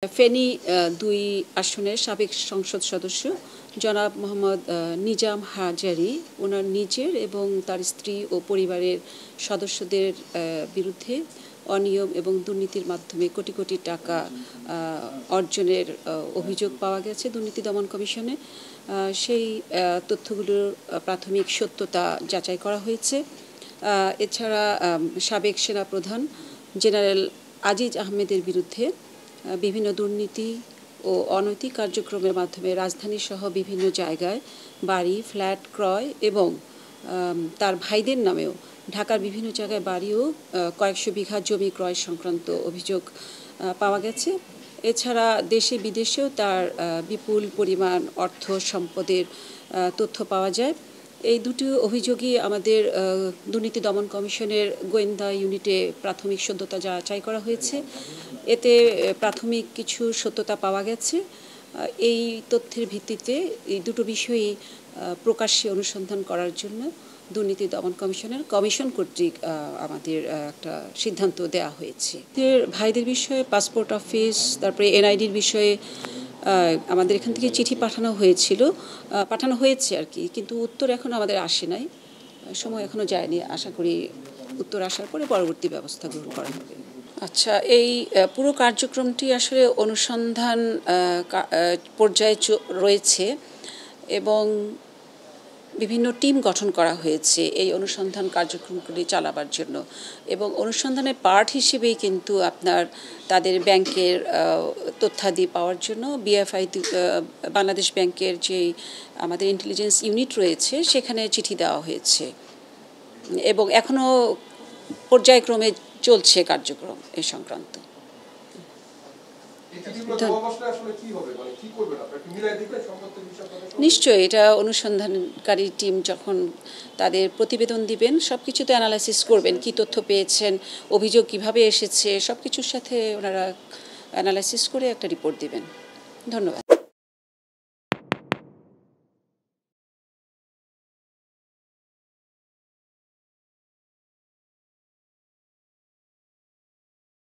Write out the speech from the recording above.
ফেনী ২ আসনের সাবেক সংসদ সদস্য জনাব মোহাম্মদ নিজাম হাজারী ওনার নিজের এবং তার স্ত্রী ও পরিবারের সদস্যদের বিরুদ্ধে অনিয়ম এবং দুর্নীতির মাধ্যমে কোটি কোটি টাকা অর্জনের অভিযোগ পাওয়া গেছে দুর্নীতি দমন কমিশনে। সেই তথ্যগুলোর প্রাথমিক সত্যতা যাচাই করা হয়েছে। এছাড়া সাবেক সেনাপ্রধান জেনারেল আজিজ আহমেদের বিরুদ্ধে বিভিন্ন দুর্নীতি ও অনৈতিক কার্যক্রমের মাধ্যমে রাজধানী সহ বিভিন্ন জায়গায় বাড়ি ফ্ল্যাট ক্রয় এবং তার ভাইদের নামেও ঢাকার বিভিন্ন জায়গায় বাড়িও কয়েকশো বিঘা জমি ক্রয় সংক্রান্ত অভিযোগ পাওয়া গেছে। এছাড়া দেশে বিদেশেও তার বিপুল পরিমাণ অর্থ সম্পদের তথ্য পাওয়া যায়। এই দুটি অভিযোগই আমাদের দুর্নীতি দমন কমিশনের গোয়েন্দা ইউনিটে প্রাথমিক সত্যতা যাচাই করা হয়েছে। এতে প্রাথমিক কিছু সত্যতা পাওয়া গেছে। এই তথ্যের ভিত্তিতে এই দুটো বিষয়ই প্রকাশ্যে অনুসন্ধান করার জন্য দুর্নীতি দমন কমিশনের কমিশন কর্তৃক আমাদের একটা সিদ্ধান্ত দেওয়া হয়েছে। ভাইদের বিষয়ে পাসপোর্ট অফিস, তারপরে এনআইডির বিষয়ে আমাদের এখান থেকে চিঠি পাঠানো হয়েছে আর কি, কিন্তু উত্তর এখনও আমাদের আসে নাই, সময় এখনও যায়নি। আশা করি উত্তর আসার পরে পরবর্তী ব্যবস্থা গ্রহণ করা হবে। আচ্ছা, এই পুরো কার্যক্রমটি আসলে অনুসন্ধান পর্যায়ে রয়েছে এবং বিভিন্ন টিম গঠন করা হয়েছে এই অনুসন্ধান কার্যক্রমগুলি চালাবার জন্য, এবং অনুসন্ধানের পার্ট হিসেবেই কিন্তু আপনার তাদের ব্যাংকের তথ্যাদি পাওয়ার জন্য বিএফআই বাংলাদেশ ব্যাংকের যেই আমাদের ইন্টেলিজেন্স ইউনিট রয়েছে সেখানে চিঠি দেওয়া হয়েছে এবং এখনও পর্যায়ক্রমে চলছে কার্যক্রম এই সংক্রান্ত। নিশ্চয়ই এটা অনুসন্ধানকারী টিম যখন তাদের প্রতিবেদন দিবেন সবকিছুতে অ্যানালাইসিস করবেন, কি তথ্য পেয়েছেন, অভিযোগ কিভাবে এসেছে, সবকিছুর সাথে ওনারা অ্যানালাইসিস করে একটা রিপোর্ট দিবেন। ধন্যবাদ।